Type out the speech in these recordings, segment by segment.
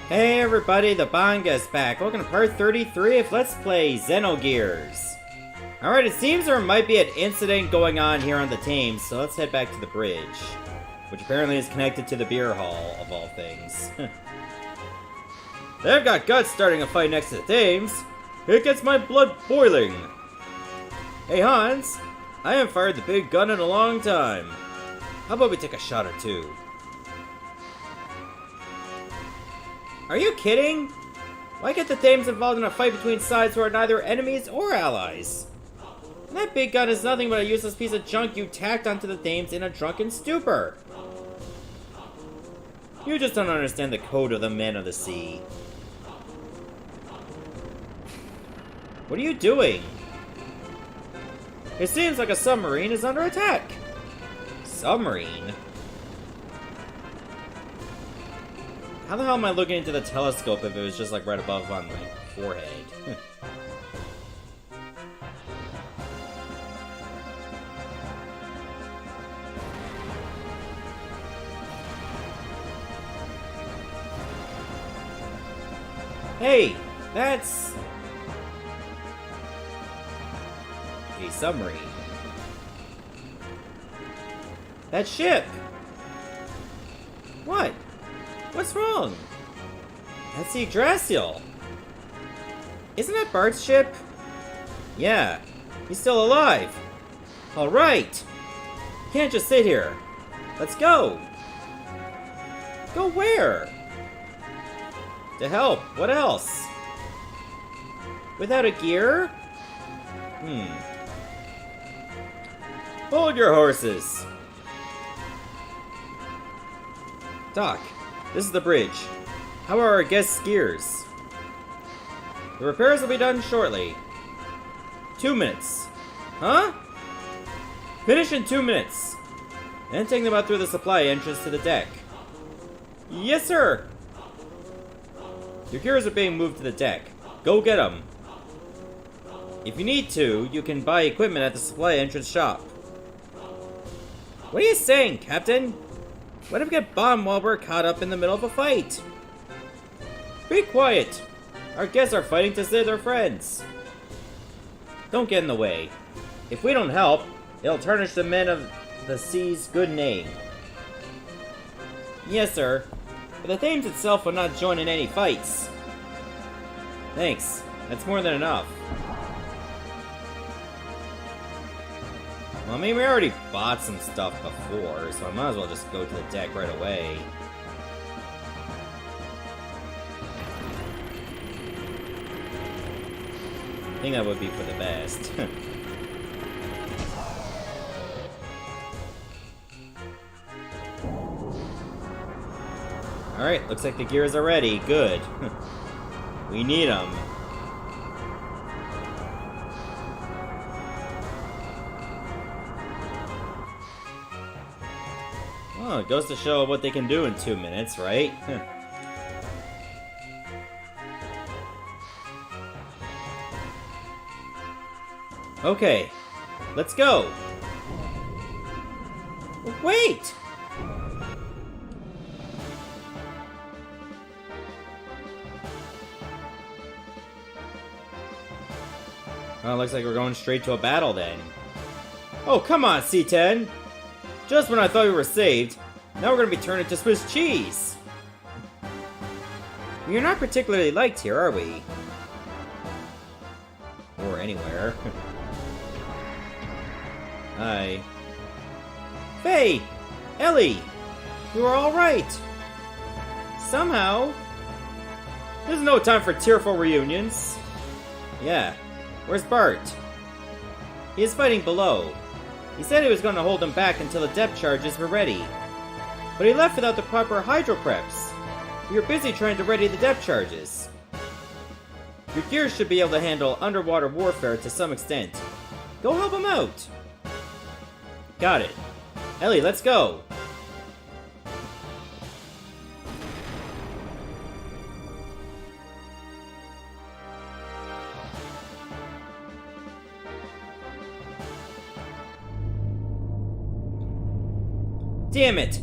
Hey everybody, the Banga's back. Welcome to part 33 of Let's Play Xenogears. Alright, it seems there might be an incident going on here on the Thames, so let's head back to the bridge. Which apparently is connected to the beer hall, of all things. They've got guts starting a fight next to the Thames. It gets my blood boiling. Hey Hans, I haven't fired the big gun in a long time. How about we take a shot or two? Are you kidding? Why get the Thames involved in a fight between sides who are neither enemies or allies? And that big gun is nothing but a useless piece of junk you tacked onto the Thames in a drunken stupor. You just don't understand the code of the men of the sea. What are you doing? It seems like a submarine is under attack. Submarine? How the hell am I looking into the telescope if it was just like right above on my forehead? Hey, that's a submarine. That ship! What? What's wrong? That's the Yggdrasil. Isn't that Bart's ship? Yeah, he's still alive. Alright. You can't just sit here. Let's go. Go where? To help. What else? Without a gear? Hold your horses. Doc, this is the bridge. How are our guests' gears? The repairs will be done shortly. 2 minutes. Huh? Finish in 2 minutes. And take them out through the supply entrance to the deck. Yes, sir. Your gears are being moved to the deck. Go get them. If you need to, you can buy equipment at the supply entrance shop. What are you saying, Captain? What if we get bombed while we're caught up in the middle of a fight? Be quiet! Our guests are fighting to save their friends. Don't get in the way. If we don't help, it'll tarnish the men of the sea's good name. Yes, sir. But the Thames itself will not join in any fights. Thanks. That's more than enough. Well, I mean, we already bought some stuff before, so I might as well just go to the deck right away. I think that would be for the best. Alright, looks like the gears are ready. Good. We need them. Well, it goes to show what they can do in 2 minutes, right? Okay, let's go. Wait! Well, looks like we're going straight to a battle then. Oh, come on, C10! Just when I thought we were saved, now we're going to be turned into Swiss cheese! We're not particularly liked here, are we? Or anywhere. Hi. Faye! Elly! You are alright! Somehow! There's no time for tearful reunions. Yeah. Where's Bart? He is fighting below. He said he was going to hold them back until the depth charges were ready. But he left without the proper hydro preps. We were busy trying to ready the depth charges. Your gears should be able to handle underwater warfare to some extent. Go help him out! Got it. Elly, let's go! Damn it!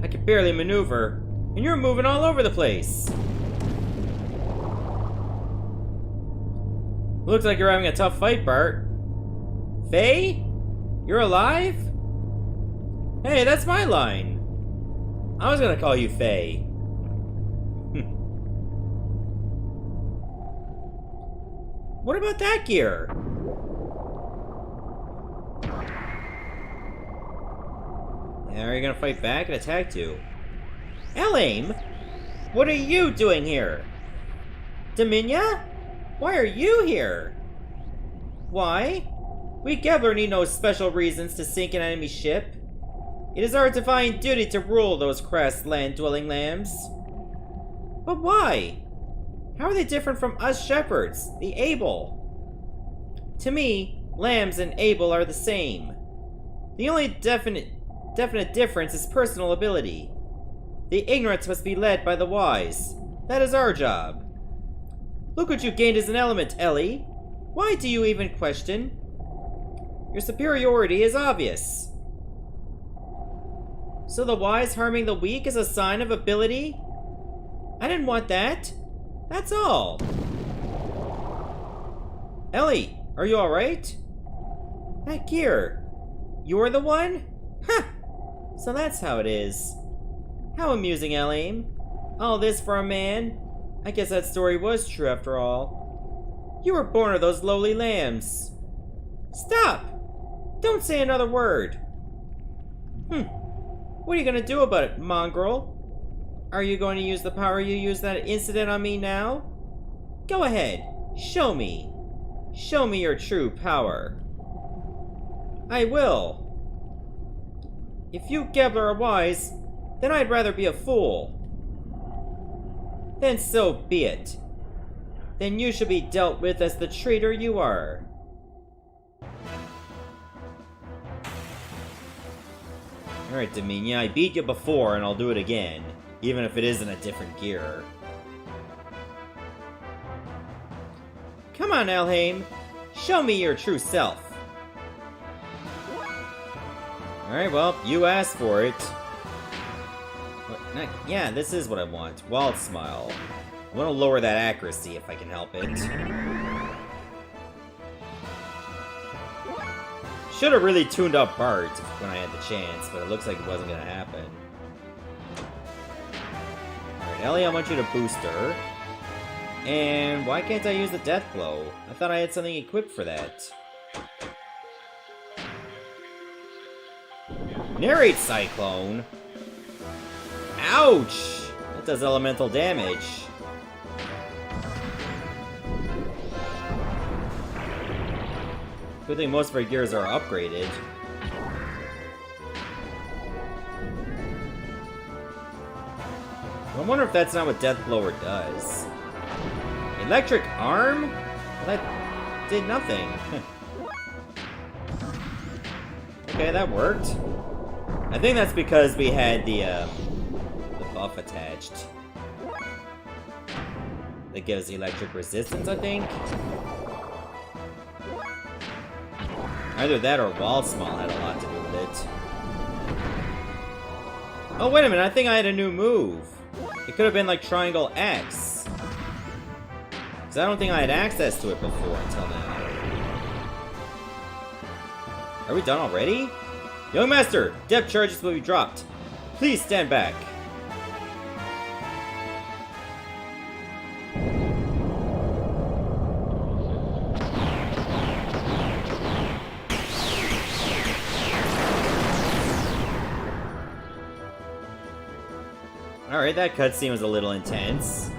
I can barely maneuver, and you're moving all over the place! Looks like you're having a tough fight, Bart. Faye? You're alive? Hey, that's my line. I was gonna call you Faye. What about that gear? Are you gonna fight back and attack too? Elly, what are you doing here? Dominia? Why are you here? Why? We Gebler need no special reasons to sink an enemy ship. It is our divine duty to rule those crass land-dwelling lambs. But why? How are they different from us shepherds, the able? To me, lambs and able are the same. The only definite difference is personal ability. The ignorant must be led by the wise. That is our job. Look what you gained as an element, Elly. Why do you even question? Your superiority is obvious. So the wise harming the weak is a sign of ability? I didn't want that. That's all. Elly, are you alright? That gear. You're the one? Huh! So that's how it is. How amusing, Elly. All this for a man? I guess that story was true after all. You were born of those lowly lambs. Stop! Don't say another word. What are you gonna do about it, mongrel? Are you going to use the power you used that incident on me now? Go ahead, show me. Show me your true power. I will. If you Gebler are wise, then I'd rather be a fool. Then so be it. Then you should be dealt with as the traitor you are. Alright, Dominia, I beat you before and I'll do it again, even if it is in a different gear. Come on, Elly. Show me your true self. Alright, well, you asked for it. Yeah, this is what I want. Wild Smile. I want to lower that accuracy if I can help it. Should have really tuned up Bart when I had the chance, but it looks like it wasn't going to happen. Alright, Elly, I want you to boost her. And why can't I use the Death Blow? I thought I had something equipped for that. Narrate Cyclone. Ouch! That does elemental damage. Good thing most of our gears are upgraded. I wonder if that's not what Death Blower does. Electric Arm? Well, that did nothing. Okay, that worked. I think that's because we had the buff attached. That gives electric resistance, I think. Either that or Wild Smile had a lot to do with it. Oh, wait a minute, I think I had a new move. It could have been like Triangle X. Because I don't think I had access to it before until now. Are we done already? Young Master, depth charges will be dropped. Please stand back. Alright, that cutscene was a little intense.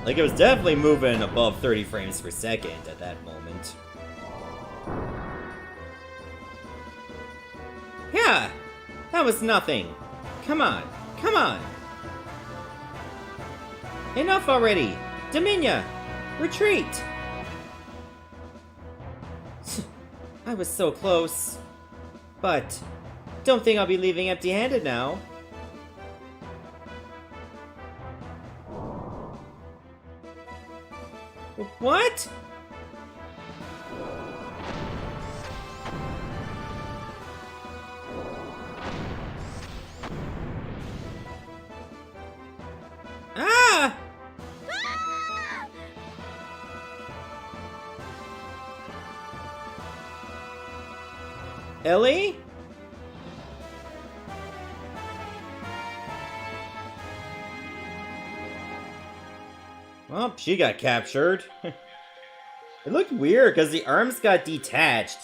Like, it was definitely moving above 30 frames per second at that moment. Yeah! That was nothing. Come on, come on! Enough already! Dominia! Retreat! I was so close. But, don't think I'll be leaving empty-handed now. What? Ah! Elly? Well, she got captured. It looked weird because the arms got detached,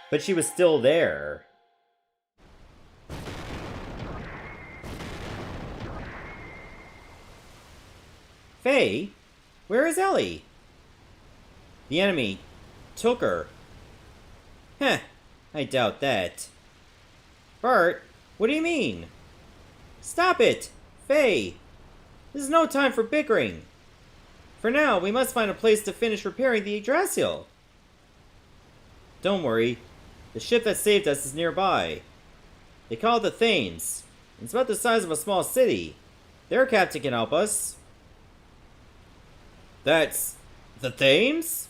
but she was still there. Faye? Where is Elly? The enemy took her. Heh, I doubt that. Bart, what do you mean? Stop it! Faye! This is no time for bickering. For now, we must find a place to finish repairing the Yggdrasil. Don't worry. The ship that saved us is nearby. They call it the Thames. It's about the size of a small city. Their captain can help us. That's... the Thames?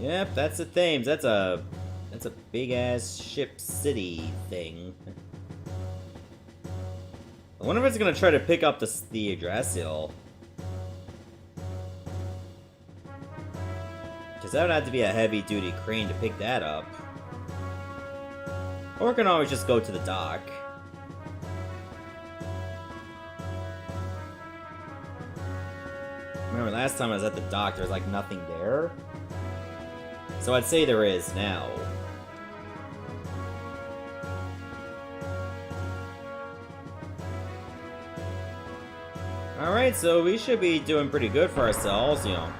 Yep, that's the Thames. That's a big-ass ship city thing. I wonder if it's gonna try to pick up the Yggdrasil. Because that would have to be a heavy-duty crane to pick that up. Or we can always just go to the dock. Remember last time I was at the dock, there was like nothing there? So I'd say there is now. Alright, so we should be doing pretty good for ourselves, you know.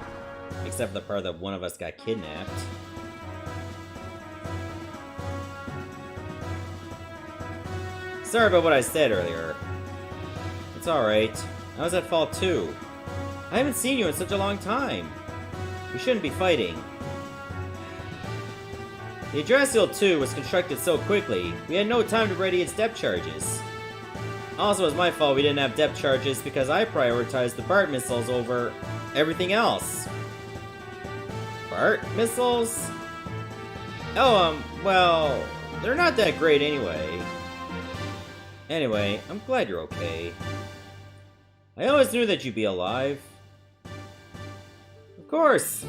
Except for the part that one of us got kidnapped. Sorry about what I said earlier. It's alright. I was at fault too. I haven't seen you in such a long time. We shouldn't be fighting. The Yggdrasil 2 was constructed so quickly, we had no time to ready its depth charges. Also, it was my fault we didn't have depth charges because I prioritized the BART missiles over everything else. BART missiles? Oh, well, they're not that great anyway. Anyway, I'm glad you're okay. I always knew that you'd be alive. Of course!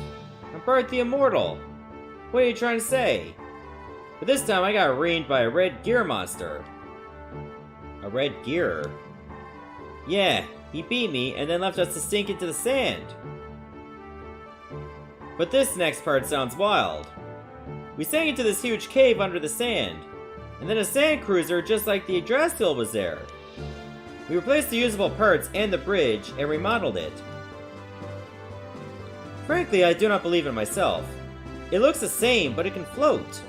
I'm Bart the Immortal. What are you trying to say? But this time I got reamed by a red gear monster. A red gear? Yeah, he beat me and then left us to sink into the sand. But this next part sounds wild. We sank into this huge cave under the sand, and then a sand cruiser just like the Yggdrasil was there. We replaced the usable parts and the bridge and remodeled it. Frankly, I do not believe it myself. It looks the same, but it can float.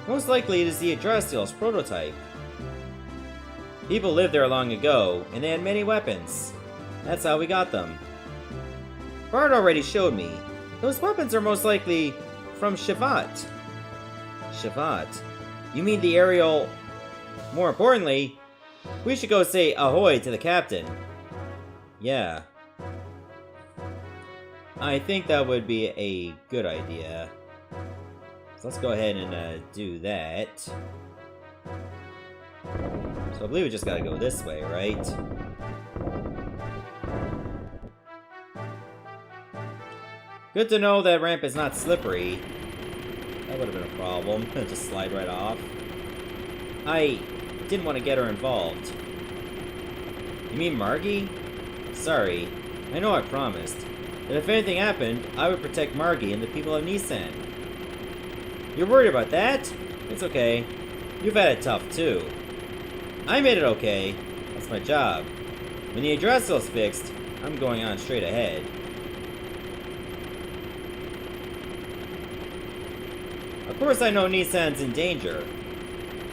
Most likely it is the Yggdrasil's prototype. People lived there long ago, and they had many weapons. That's how we got them. Bart already showed me. Those weapons are most likely from Shivat. Shivat? You mean the aerial... More importantly, we should go say ahoy to the captain. Yeah. I think that would be a good idea. So let's go ahead and do that. So I believe we just gotta go this way, right? Good to know that ramp is not slippery. That would have been a problem. Just slide right off. I didn't want to get her involved. You mean Margie? Sorry. I know I promised. That if anything happened, I would protect Margie and the people of Nissan. You're worried about that? It's okay. You've had it tough, too. I made it okay. That's my job. When the Yggdrasil's fixed, I'm going on straight ahead. Of course I know Nissan's in danger.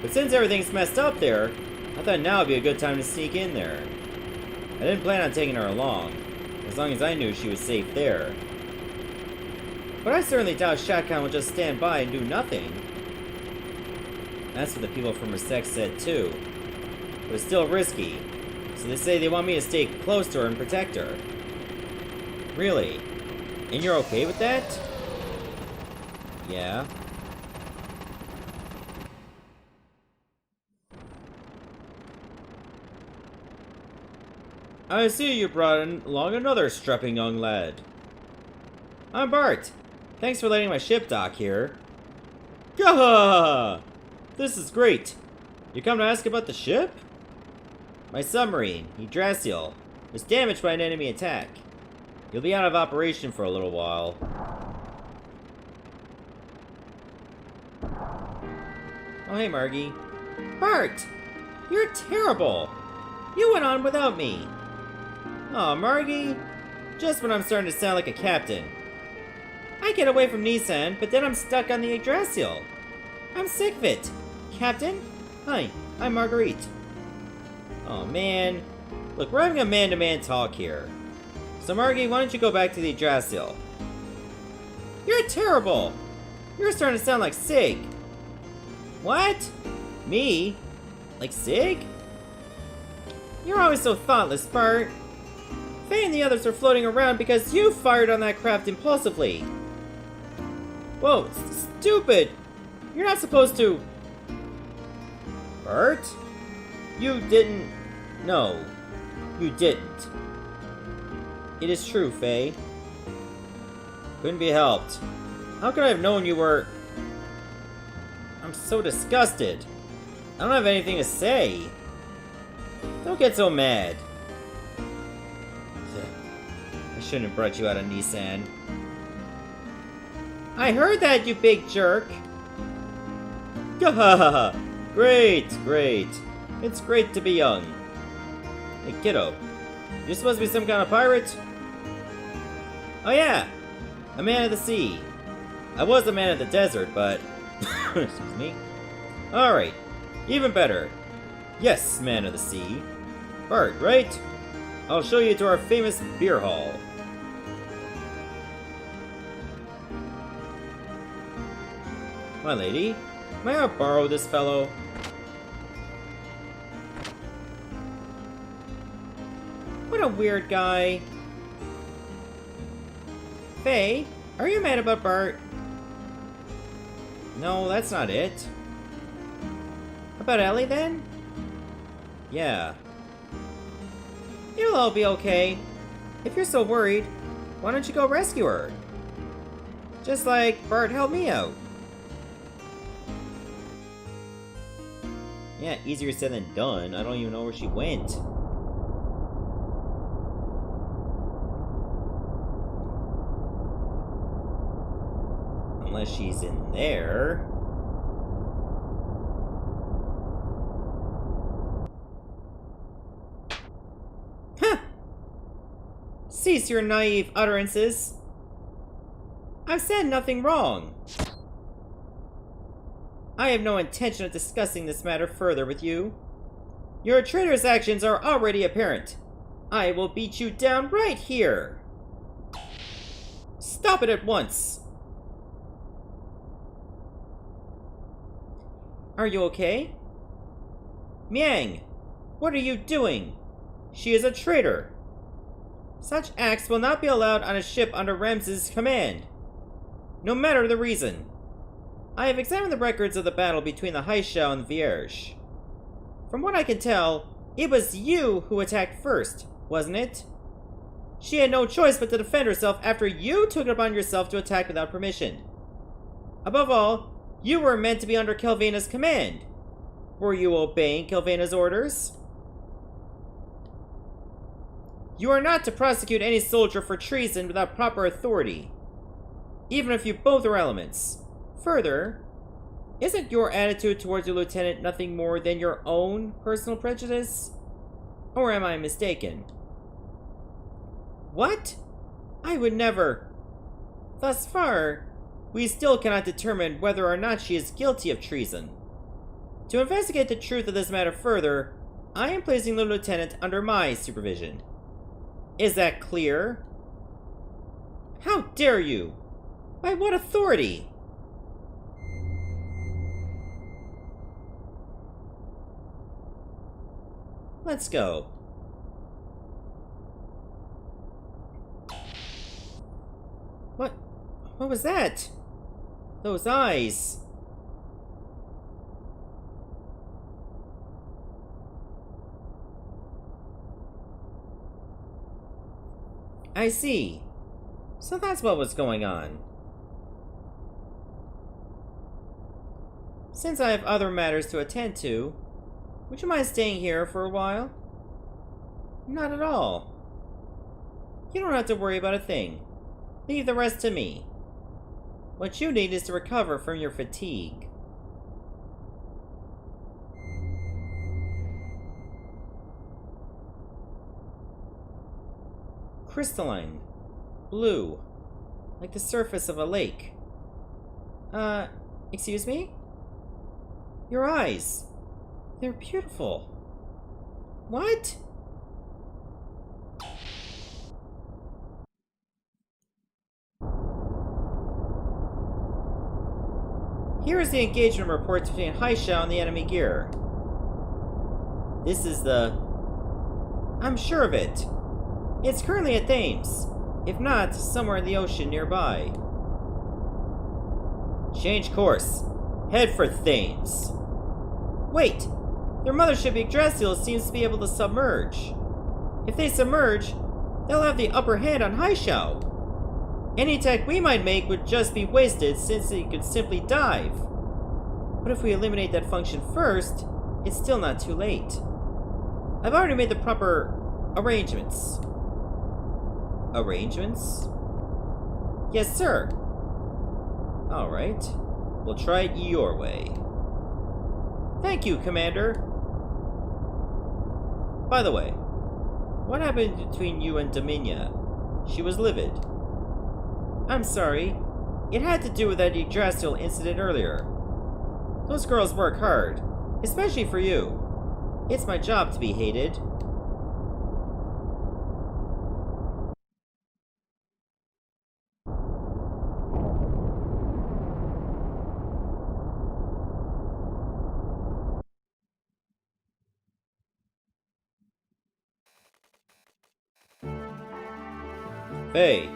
But since everything's messed up there, I thought now would be a good time to sneak in there. I didn't plan on taking her along, as long as I knew she was safe there. But I certainly doubt Shotgun would just stand by and do nothing. That's what the people from her sex said too. But it's still risky, so they say they want me to stay close to her and protect her. Really? And you're okay with that? Yeah. I see you brought along another strapping young lad. I'm Bart. Thanks for letting my ship dock here. Gah! This is great. You come to ask about the ship? My submarine, Yggdrasil, was damaged by an enemy attack. You'll be out of operation for a little while. Oh, hey, Margie. Bart! You're terrible! You went on without me. Aw, Margie. Just when I'm starting to sound like a captain. I get away from Nissan, but then I'm stuck on the Yggdrasil. I'm sick of it. Captain? Hi, I'm Marguerite. Oh, man. Look, we're having a man-to-man talk here. So, Margie, why don't you go back to the Yggdrasil? You're terrible! You're starting to sound like Sig. What? Me? Like Sig? You're always so thoughtless, Bart. Faye and the others are floating around because you fired on that craft impulsively. Whoa, stupid! You're not supposed to... Bart? You didn't... No, you didn't. It is true, Faye. Couldn't be helped. How could I have known you were... I'm so disgusted. I don't have anything to say. Don't get so mad. I shouldn't have brought you out of Nissan. I heard that, you big jerk. Gahaha! Great, great. It's great to be young. Hey, kiddo. You're supposed to be some kind of pirate? Oh yeah! A man of the sea. I was a man of the desert, but... Excuse me. Alright. Even better. Yes, man of the sea. Bart, right? I'll show you to our famous beer hall. My lady, may I borrow this fellow? What a weird guy. Faye, are you mad about Bart? No, that's not it. About Elly, then? Yeah. It'll all be okay. If you're so worried, why don't you go rescue her? Just like Bart helped me out. Yeah, easier said than done. I don't even know where she went. Unless she's in there. Huh! Cease your naive utterances. I've said nothing wrong. I have no intention of discussing this matter further with you. Your traitor's actions are already apparent. I will beat you down right here. Stop it at once. Are you okay? Miang, what are you doing? She is a traitor. Such acts will not be allowed on a ship under Ramses' command, no matter the reason. I have examined the records of the battle between the Haishao and the Vierge. From what I can tell, it was you who attacked first, wasn't it? She had no choice but to defend herself after you took it upon yourself to attack without permission. Above all, you were meant to be under Kelvena's command. Were you obeying Kelvena's orders? You are not to prosecute any soldier for treason without proper authority, even if you both are elements. Further, isn't your attitude towards your lieutenant nothing more than your own personal prejudice? Or am I mistaken? What? I would never. Thus far, we still cannot determine whether or not she is guilty of treason. To investigate the truth of this matter further, I am placing the lieutenant under my supervision. Is that clear? How dare you? By what authority? Let's go. What was that? Those eyes. I see. So that's what was going on. Since I have other matters to attend to, would you mind staying here for a while? Not at all. You don't have to worry about a thing. Leave the rest to me. What you need is to recover from your fatigue. Crystalline. Blue. Like the surface of a lake. Excuse me? Your eyes. They're beautiful. What? Here is the engagement report between Haisha and the enemy gear. This is the... I'm sure of it. It's currently at Thames. If not, somewhere in the ocean nearby. Change course. Head for Thames. Wait! Their mothership Yggdrasil seems to be able to submerge. If they submerge, they'll have the upper hand on Haishao. Any attack we might make would just be wasted since they could simply dive. But if we eliminate that function first, it's still not too late. I've already made the proper arrangements. Arrangements? Yes, sir. Alright. We'll try it your way. Thank you, Commander. By the way, what happened between you and Dominia? She was livid. I'm sorry. It had to do with that Yggdrasil incident earlier. Those girls work hard, especially for you. It's my job to be hated. Hey,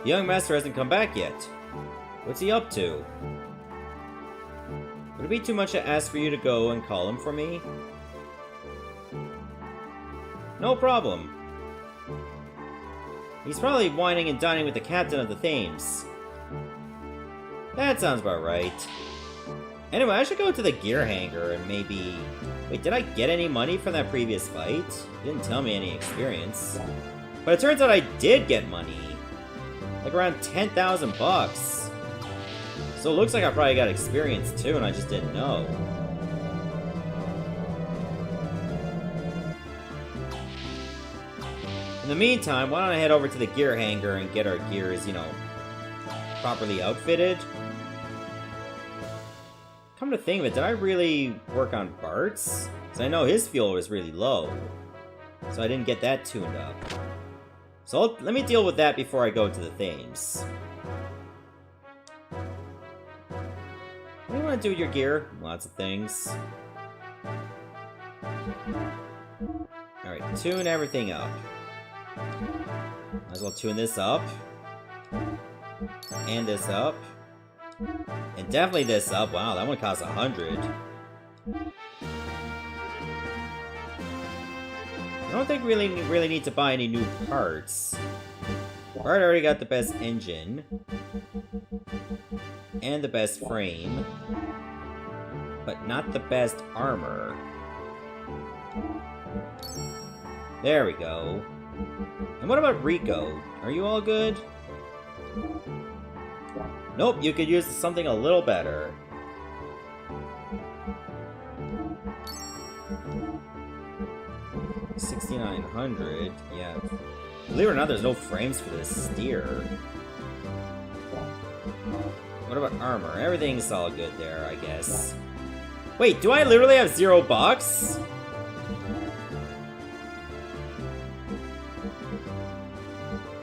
the young master hasn't come back yet. What's he up to? Would it be too much to ask for you to go and call him for me? No problem. He's probably whining and dining with the captain of the Thames. That sounds about right. Anyway, I should go to the gear hangar and maybe... Wait, did I get any money from that previous fight? You didn't tell me any experience. But it turns out I did get money. Like around 10,000 bucks. So it looks like I probably got experience too, and I just didn't know. In the meantime, why don't I head over to the gear hangar and get our gears, you know, properly outfitted? Come to think of it, did I really work on Bart's? Because I know his fuel was really low. So I didn't get that tuned up. So let me deal with that before I go to the Thames. What do you want to do with your gear? Lots of things. Alright, tune everything up. Might as well tune this up. And this up. And definitely this up. Wow, that one costs 100. I don't think we really need to buy any new parts. Bart already got the best engine. And the best frame. But not the best armor. There we go. And what about Rico? Are you all good? Nope, you could use something a little better. $6,900, yeah. Believe it or not, there's no frames for this steer. What about armor? Everything's all good there, I guess. Wait, do I literally have $0?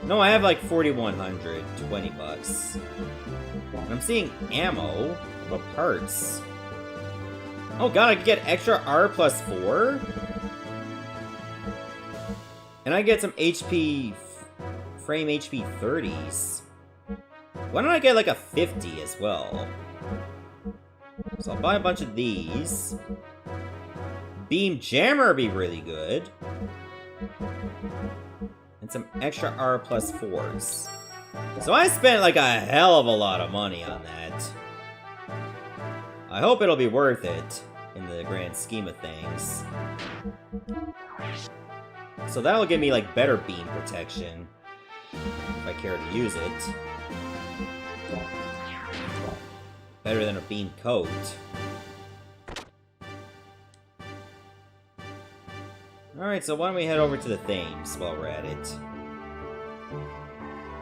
No, I have like 4,100, 20 bucks. And I'm seeing ammo, but parts. Oh god, I could get extra R plus 4? And I get some HP, frame HP 30s. Why don't I get like a 50 as well? So I'll buy a bunch of these. Beam Jammer would be really good. And and some extra R plus 4s. So I spent like a hell of a lot of money on that. I hope it'll be worth it in the grand scheme of things. So that'll give me like better beam protection if I care to use it. Better than a beam coat. Alright, so why don't we head over to the Thames while we're at it.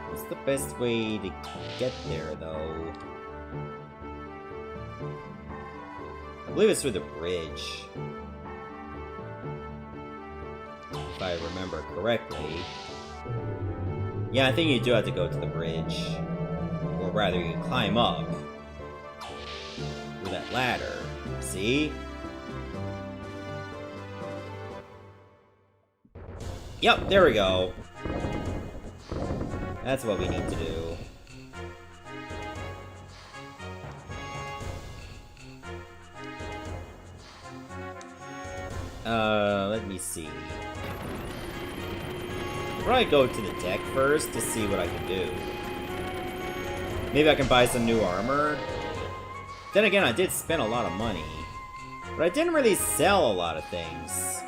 What's the best way to get there, though? I believe it's through the bridge. If I remember correctly. Yeah, I think you do have to go to the bridge. Or rather, you can climb up. Through that ladder. See? Yep, there we go. That's what we need to do. Let me see. I'll probably go to the deck first to see what I can do. Maybe I can buy some new armor. Then again, I did spend a lot of money. But I didn't really sell a lot of things.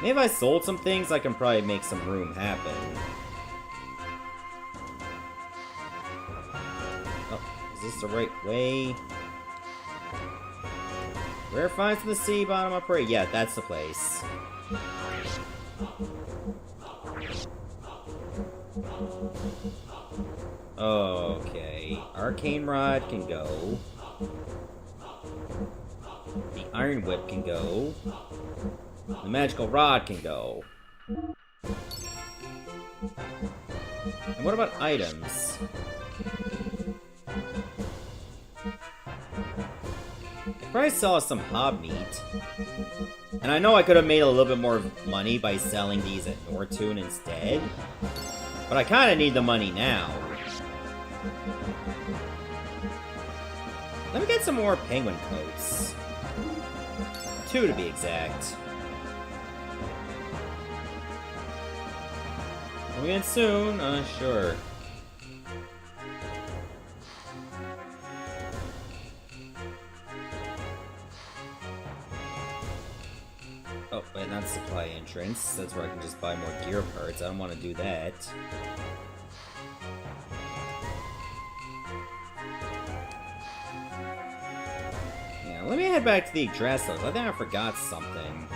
Maybe if I sold some things, I can probably make some room happen. Oh, is this the right way? Rare finds from the sea bottom upgrade. Yeah, that's the place. Okay. Arcane Rod can go. The Iron Whip can go. The Magical Rod can go. And what about items? I probably sell some hob meat. And I know I could have made a little bit more money by selling these at Nortoon instead. But I kind of need the money now. Let me get some more penguin coats. 2 to be exact. Coming in soon? Sure. Oh, wait, not supply entrance. That's where I can just buy more gear parts. I don't want to do that. Yeah, let me head back to the address though. I think I forgot something.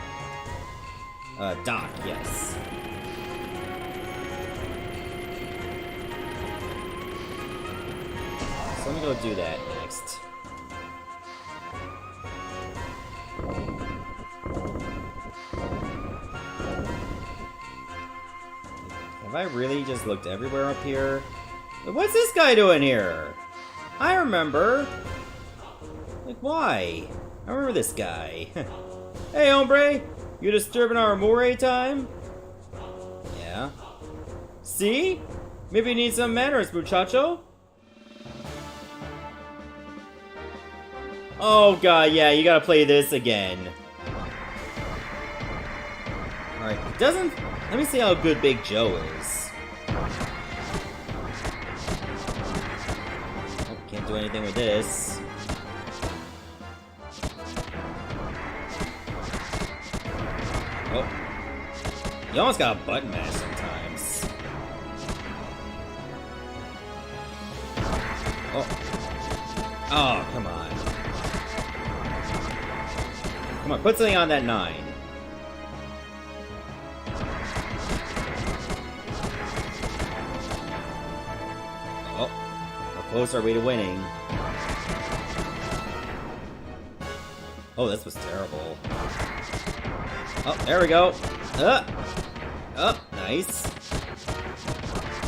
Dock, yes. So let me go do that next. Have I really just looked everywhere up here? What's this guy doing here? I remember. Like, why? I remember this guy. Hey, hombre! You disturbing our moray time? Yeah. See? Maybe you need some manners, muchacho? Oh god, yeah, you gotta play this again. Alright, doesn't... Let me see how good Big Joe is. Oh, can't do anything with this. Oh. You almost got a button mash sometimes. Oh. Oh, come on. Come on, put something on that 9. Oh, how close are we to winning? Oh, this was terrible. Oh, there we go. Oh, nice.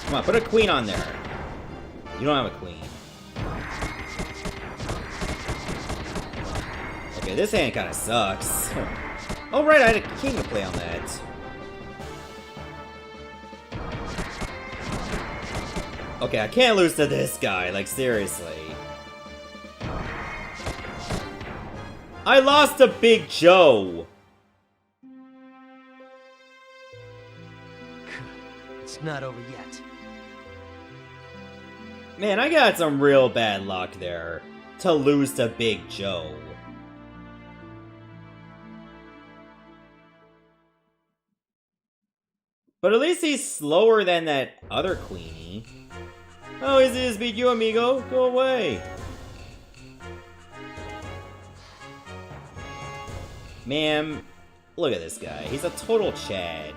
Come on, put a queen on there. You don't have a queen. Okay, this hand kind of sucks. Oh, right, I had a king to play on that. Okay, I can't lose to this guy, like, seriously. I lost to Big Joe! It's not over yet. Man, I got some real bad luck there. To lose to Big Joe. But at least he's slower than that other Queenie. Oh, easy to beat you, amigo. Go away. Ma'am, look at this guy. He's a total Chad.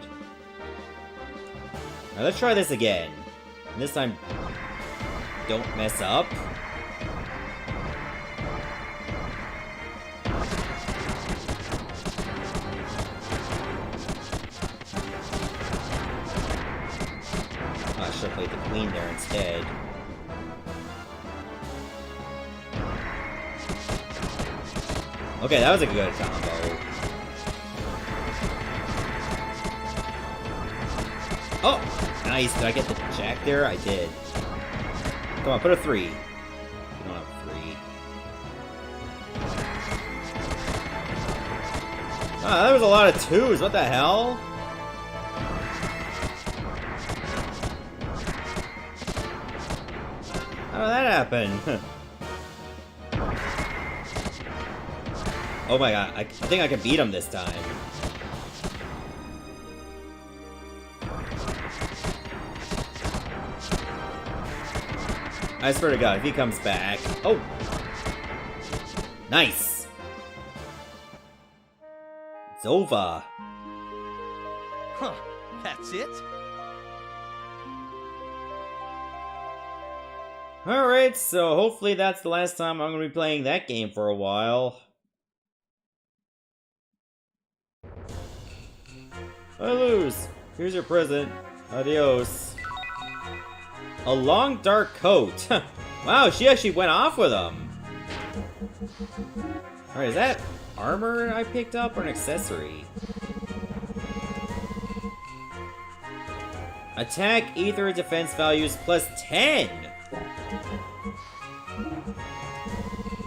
Alright, let's try this again. And this time, don't mess up. Oh, I should have played the queen there instead. Okay, that was a good combo. Oh, nice. Did I get the jack there? I did. Come on, put a 3. You don't have a 3. Ah, that was a lot of 2s. What the hell? How did that happen? Oh my god, I think I can beat him this time. I swear to god, if he comes back... Oh! Nice! It's over. Huh, that's it? Alright, so hopefully that's the last time I'm going to be playing that game for a while. I lose. Here's your present. Adios. A long dark coat. Wow, she actually went off with him. Alright, is that armor I picked up or an accessory? Attack, ether, defense values plus 10.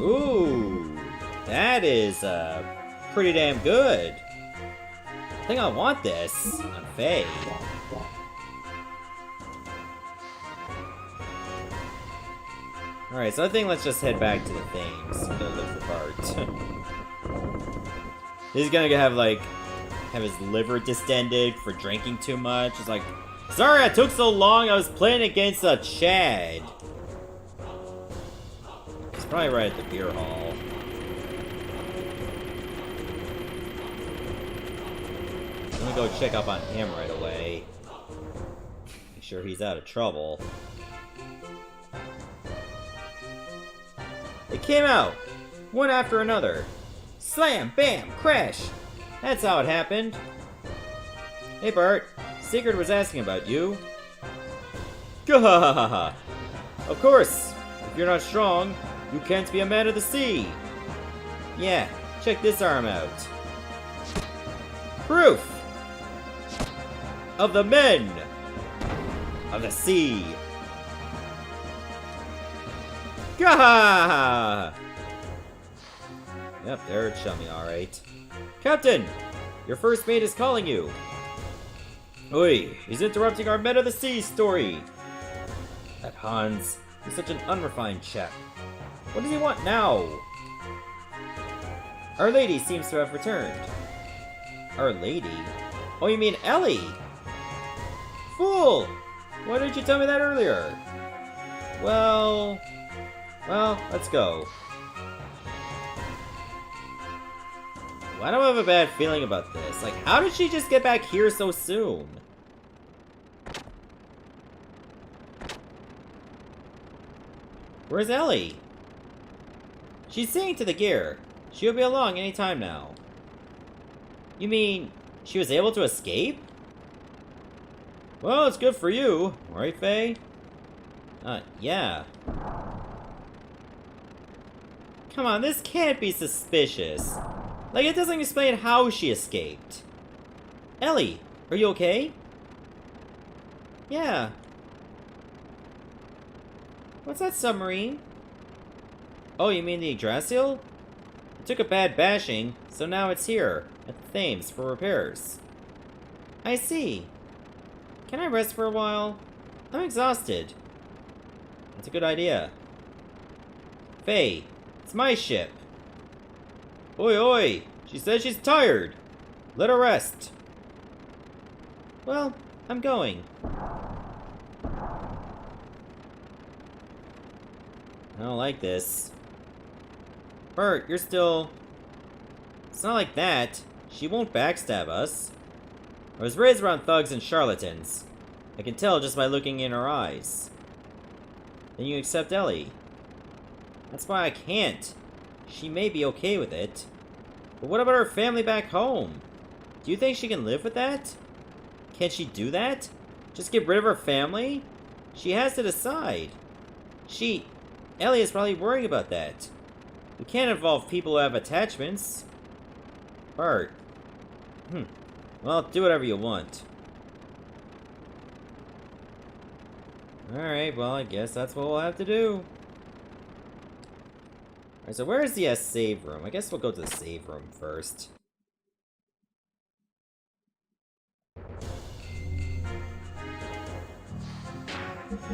Ooh, that is pretty damn good. I think I want this on Faye. Alright, so I think let's just head back to the Thames. Go look for Bart. He's gonna have his liver distended for drinking too much. It's like, sorry I took so long, I was playing against a Chad. He's probably right at the beer hall. I'm gonna go check up on him right away. Make sure he's out of trouble. They came out, one after another. Slam, bam, crash. That's how it happened. Hey Bart, Sigurd was asking about you. Gahahaha. Of course, if you're not strong, you can't be a man of the sea. Yeah, check this arm out. Proof of the men of the sea. Gah! Yep, they're chummy, alright. Captain! Your first mate is calling you. Oi, he's interrupting our Men of the Sea story. That Hans, he's such an unrefined chap. What does he want now? Our Lady seems to have returned. Our Lady? Oh, you mean Elly? Fool! Why didn't you tell me that earlier? Well, let's go. Why do I have a bad feeling about this? Like, how did she just get back here so soon? Where's Elly? She's singing to the gear. She'll be along any time now. You mean, she was able to escape? Well, it's good for you, right, Faye? Yeah. Come on, this can't be suspicious. Like, it doesn't explain how she escaped. Elly, are you okay? Yeah. What's that submarine? Oh, you mean the Yggdrasil? It took a bad bashing, so now it's here, at the Thames, for repairs. I see. Can I rest for a while? I'm exhausted. That's a good idea. Faye, it's my ship. Oi, oi! She says she's tired. Let her rest. Well, I'm going. I don't like this. Bert, you're still... It's not like that. She won't backstab us. I was raised around thugs and charlatans. I can tell just by looking in her eyes. Then you accept Elly. That's why I can't. She may be okay with it. But what about her family back home? Do you think she can live with that? Can't she do that? Just get rid of her family? She has to decide. Elly is probably worried about that. We can't involve people who have attachments. Bart. Well, do whatever you want. Alright, well, I guess that's what we'll have to do. Alright, so where's the save room? I guess we'll go to the save room first.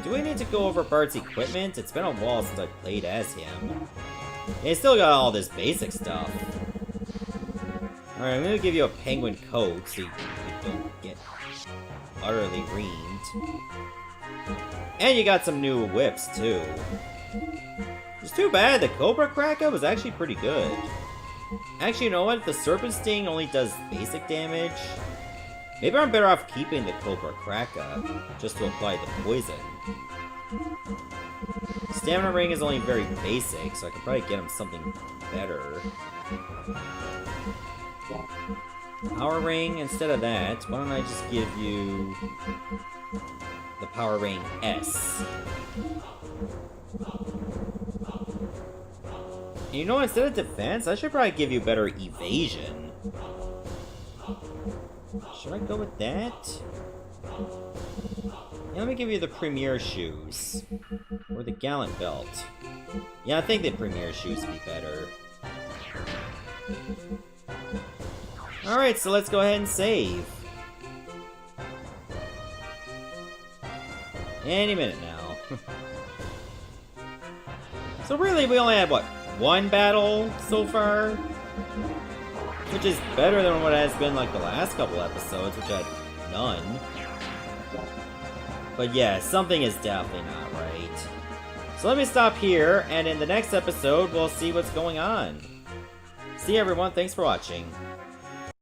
Do we need to go over Bart's equipment? It's been a while since I played as him. He's still got all this basic stuff. Alright, I'm gonna give you a penguin coat so you don't get utterly reamed. And you got some new whips, too. It's too bad, the Cobra Kraka was actually pretty good. Actually, you know what? The Serpent Sting only does basic damage. Maybe I'm better off keeping the Cobra Kraka, just to apply the poison. Stamina Ring is only very basic, so I could probably get him something better. Power Ring, instead of that, why don't I just give you the Power Ring S. And you know what, instead of defense, I should probably give you better evasion. Should I go with that? Yeah, let me give you the Premier Shoes. Or the Gallant Belt. Yeah, I think the Premier Shoes would be better. Alright, so let's go ahead and save. Any minute now. So really, we only had, what, one battle so far? Which is better than what has been like the last couple episodes, which had none. But yeah, something is definitely not right. So let me stop here, and in the next episode, we'll see what's going on. See you everyone, thanks for watching.